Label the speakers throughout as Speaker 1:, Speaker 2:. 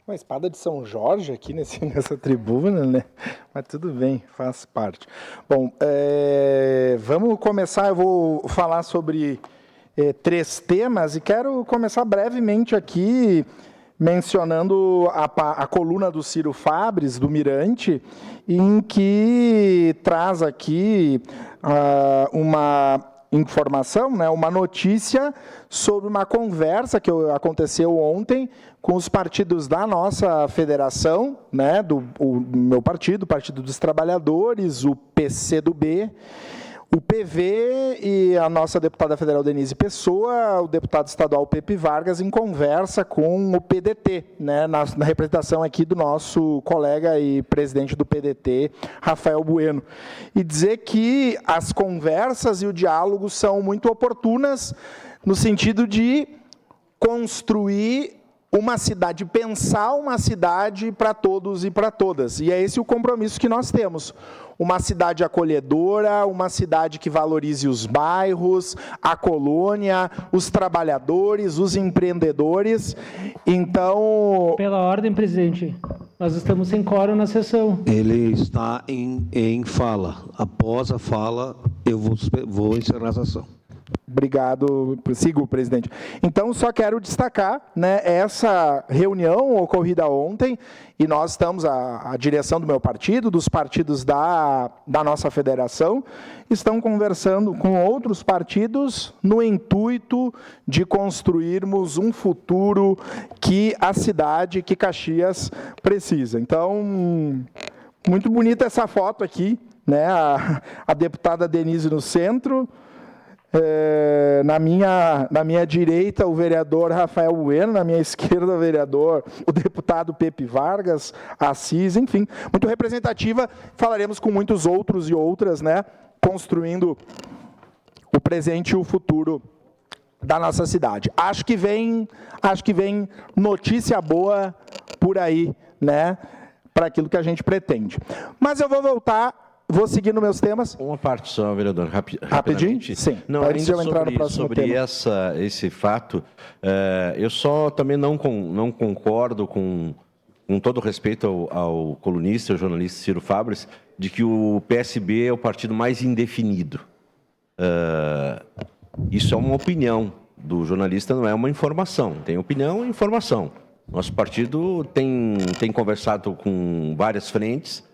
Speaker 1: Uma espada de São Jorge aqui nessa tribuna, né? Mas tudo bem, faz parte. Bom, vamos começar. Eu vou falar sobre 3 temas e quero começar brevemente aqui mencionando a coluna do Ciro Fabres, do Mirante, em que traz aqui uma informação, né, uma notícia sobre uma conversa que aconteceu ontem com os partidos da nossa federação, né, o meu partido, o Partido dos Trabalhadores, o PCdoB, o PV e a nossa deputada federal Denise Pessoa, o deputado estadual Pepe Vargas, em conversa com o PDT, né, na representação aqui do nosso colega e presidente do PDT, Rafael Bueno. E dizer que as conversas e o diálogo são muito oportunas no sentido de construir uma cidade, pensar uma cidade para todos e para todas. E é esse o compromisso que nós temos. Uma cidade acolhedora, uma cidade que valorize os bairros, a colônia, os trabalhadores, os empreendedores. Então...
Speaker 2: Pela ordem, presidente, nós estamos sem quórum na sessão.
Speaker 3: Ele está em fala. Após a fala, eu vou encerrar a sessão.
Speaker 1: Obrigado, sigo, presidente. Então, só quero destacar, né, essa reunião ocorrida ontem, e nós estamos, a direção do meu partido, dos partidos da nossa federação, estão conversando com outros partidos no intuito de construirmos um futuro que a cidade, que Caxias precisa. Então, muito bonita essa foto aqui, né, a deputada Denise no centro, na minha direita, o vereador Rafael Bueno, na minha esquerda, o deputado Pepe Vargas, Assis, enfim, muito representativa. Falaremos com muitos outros e outras, né, construindo o presente e o futuro da nossa cidade. Acho que vem notícia boa por aí, né, para aquilo que a gente pretende. Mas eu vou voltar. Vou seguir nos meus temas.
Speaker 4: Uma parte só, vereador,
Speaker 1: Rapidinho? Sim.
Speaker 4: Não,
Speaker 1: antes de eu entrar no próximo
Speaker 4: sobre
Speaker 1: tema.
Speaker 4: Esse fato, eu só também não concordo com todo respeito ao colunista, ao jornalista Ciro Fabres, de que o PSB é o partido mais indefinido. Isso é uma opinião do jornalista, não é uma informação. Tem opinião e informação. Nosso partido tem conversado com várias frentes,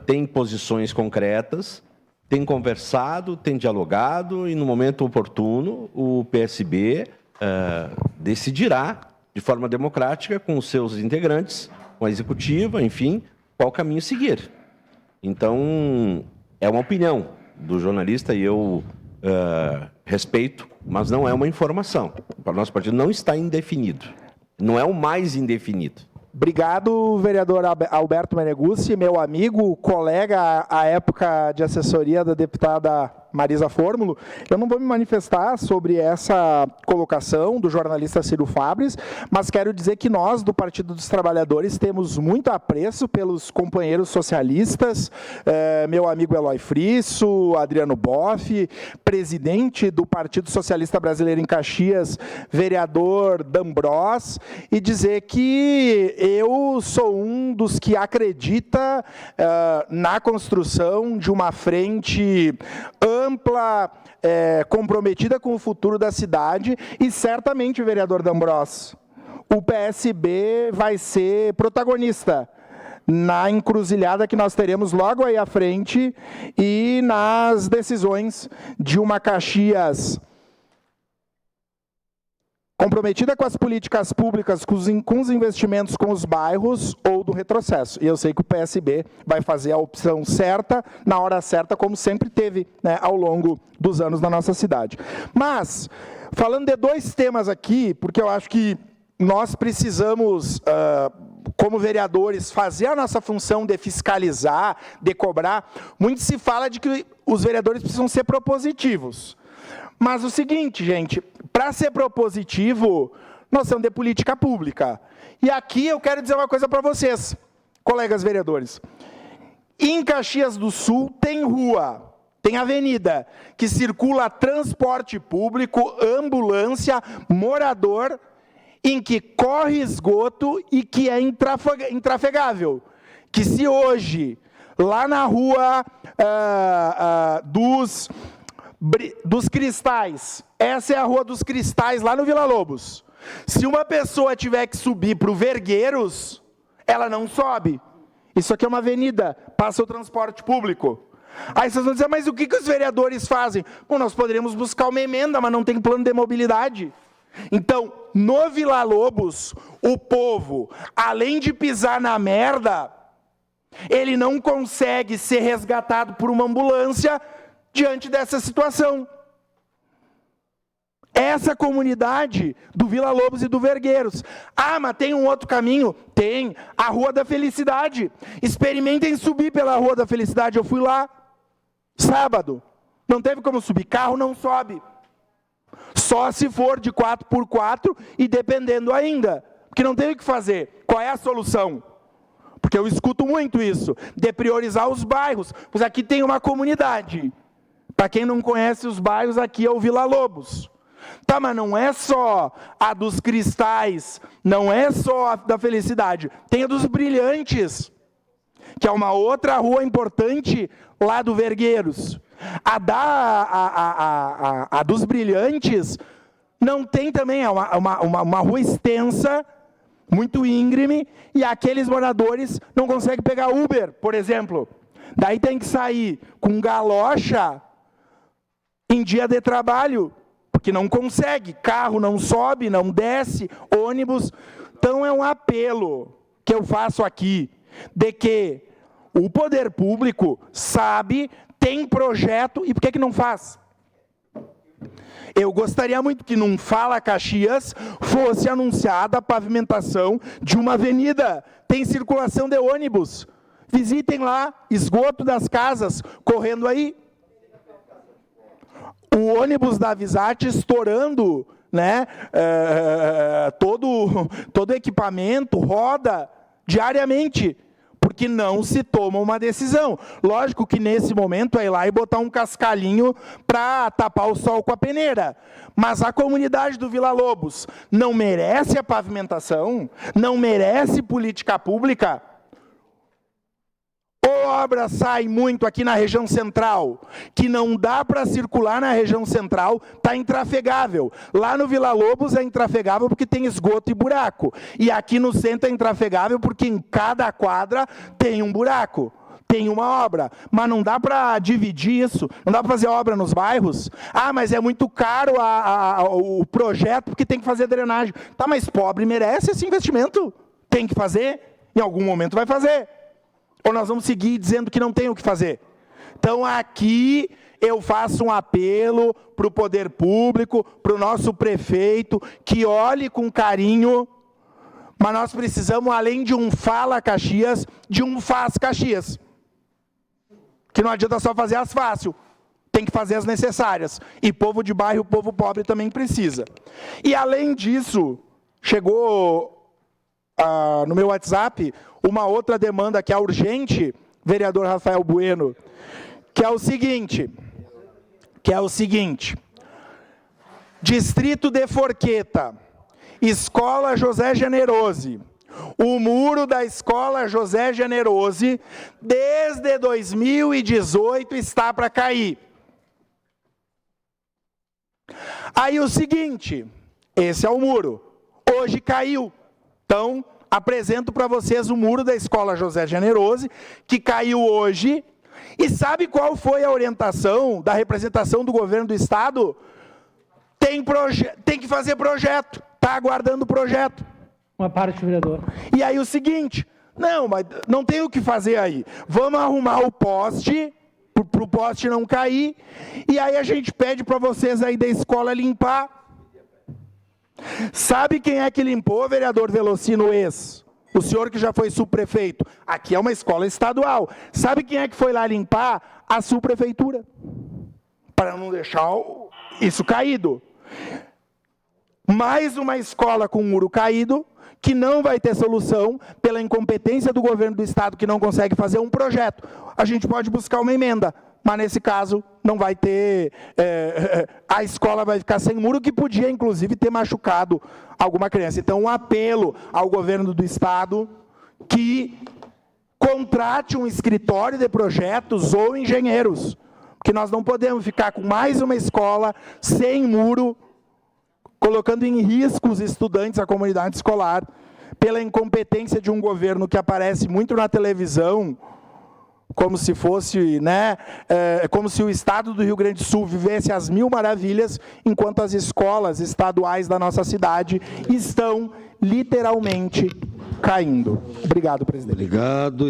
Speaker 4: tem posições concretas, tem conversado, tem dialogado e, no momento oportuno, o PSB decidirá, de forma democrática, com os seus integrantes, com a executiva, enfim, qual caminho seguir. Então, é uma opinião do jornalista e eu respeito, mas não é uma informação. Para o nosso partido não está indefinido, não é o mais indefinido.
Speaker 1: Obrigado, vereador Alberto Meneguzzi, meu amigo, colega à época de assessoria da deputada Marisa Fórmulo. Eu não vou me manifestar sobre essa colocação do jornalista Ciro Fabres, mas quero dizer que nós, do Partido dos Trabalhadores, temos muito apreço pelos companheiros socialistas, meu amigo Eloy Frisso, Adriano Boff, presidente do Partido Socialista Brasileiro em Caxias, vereador D'Ambros, e dizer que eu sou um dos que acredita na construção de uma frente ampla, comprometida com o futuro da cidade, e certamente, vereador D'Ambros, o PSB vai ser protagonista na encruzilhada que nós teremos logo aí à frente e nas decisões de uma Caxias comprometida com as políticas públicas, com os investimentos com os bairros ou do retrocesso. E eu sei que o PSB vai fazer a opção certa, na hora certa, como sempre teve, né, ao longo dos anos na nossa cidade. Mas, falando de 2 temas aqui, porque eu acho que nós precisamos, como vereadores, fazer a nossa função de fiscalizar, de cobrar. Muito se fala de que os vereadores precisam ser propositivos. Mas o seguinte, gente, para ser propositivo, nós temos de política pública. E aqui eu quero dizer uma coisa para vocês, colegas vereadores. Em Caxias do Sul tem rua, tem avenida, que circula transporte público, ambulância, morador, em que corre esgoto e que é intrafegável. Que se hoje, lá na rua dos Cristais, essa é a Rua dos Cristais, lá no Vila Lobos, se uma pessoa tiver que subir para o Vergueiros, ela não sobe. Isso aqui é uma avenida, passa o transporte público. Aí vocês vão dizer, mas o que os vereadores fazem? Bom, nós poderíamos buscar uma emenda, mas não tem plano de mobilidade. Então, no Vila Lobos, o povo, além de pisar na merda, ele não consegue ser resgatado por uma ambulância diante dessa situação. Essa comunidade do Vila Lobos e do Vergueiros. Ah, mas tem um outro caminho? Tem. A Rua da Felicidade. Experimentem subir pela Rua da Felicidade. Eu fui lá, sábado. Não teve como subir. Carro não sobe. Só se for de 4x4 e dependendo ainda. Porque não tem o que fazer. Qual é a solução? Porque eu escuto muito isso. De priorizar os bairros. Pois aqui tem uma comunidade. Para quem não conhece os bairros, aqui é o Vila Lobos. Tá, mas não é só a dos Cristais, não é só a da Felicidade, tem a dos Brilhantes, que é uma outra rua importante lá do Vergueiros. A dos Brilhantes não tem também, é uma rua extensa, muito íngreme, e aqueles moradores não conseguem pegar Uber, por exemplo. Daí tem que sair com galocha em dia de trabalho, porque não consegue, carro não sobe, não desce, ônibus. Então é um apelo que eu faço aqui, de que o poder público sabe, tem projeto, e por que não faz? Eu gostaria muito que num Fala Caxias fosse anunciada a pavimentação de uma avenida, tem circulação de ônibus. Visitem lá, esgoto das casas, correndo aí. O ônibus da Visat estourando, né, todo equipamento, roda diariamente, porque não se toma uma decisão. Lógico que nesse momento é ir lá e botar um cascalhinho para tapar o sol com a peneira. Mas a comunidade do Vila Lobos não merece a pavimentação, não merece política pública. Obra sai muito aqui na região central, que não dá para circular na região central, está intrafegável. Lá no Vila Lobos é intrafegável porque tem esgoto e buraco. E aqui no centro é intrafegável porque em cada quadra tem um buraco, tem uma obra. Mas não dá para dividir isso, não dá para fazer obra nos bairros. Ah, mas é muito caro o projeto porque tem que fazer drenagem. Tá, mas pobre merece esse investimento? Tem que fazer? Em algum momento vai fazer. Ou nós vamos seguir dizendo que não tem o que fazer? Então aqui eu faço um apelo para o poder público, para o nosso prefeito, que olhe com carinho, mas nós precisamos, além de um Fala Caxias, de um Faz Caxias. Que não adianta só fazer as fácil, tem que fazer as necessárias. E povo de bairro, povo pobre também precisa. E além disso, chegou no meu WhatsApp uma outra demanda que é urgente, vereador Rafael Bueno, que é o seguinte, Distrito de Forqueta, Escola José Generosi, o muro da Escola José Generosi, desde 2018 está para cair. Aí o seguinte, esse é o muro, hoje caiu, então apresento para vocês o muro da Escola José Generosi, que caiu hoje. E sabe qual foi a orientação da representação do governo do Estado? Tem que fazer projeto, está aguardando o projeto.
Speaker 2: Uma parte, vereador.
Speaker 1: E aí o seguinte, não, mas não tem o que fazer aí. Vamos arrumar o poste, para o poste não cair, e aí a gente pede para vocês aí da escola limpar. Sabe quem é que limpou, vereador Velocino ex? O senhor que já foi subprefeito. Aqui é uma escola estadual. Sabe quem é que foi lá limpar? A subprefeitura. Para não deixar isso caído. Mais uma escola com um muro caído, que não vai ter solução pela incompetência do governo do Estado, que não consegue fazer um projeto. A gente pode buscar uma emenda. mas nesse caso não vai ter, a escola vai ficar sem muro, que podia, inclusive, ter machucado alguma criança. Então, um apelo ao governo do Estado que contrate um escritório de projetos ou engenheiros, porque nós não podemos ficar com mais uma escola sem muro, colocando em risco os estudantes, a comunidade escolar, pela incompetência de um governo que aparece muito na televisão, como se fosse, né, como se o estado do Rio Grande do Sul vivesse às mil maravilhas, enquanto as escolas estaduais da nossa cidade estão literalmente caindo. Obrigado, presidente.
Speaker 3: Obrigado.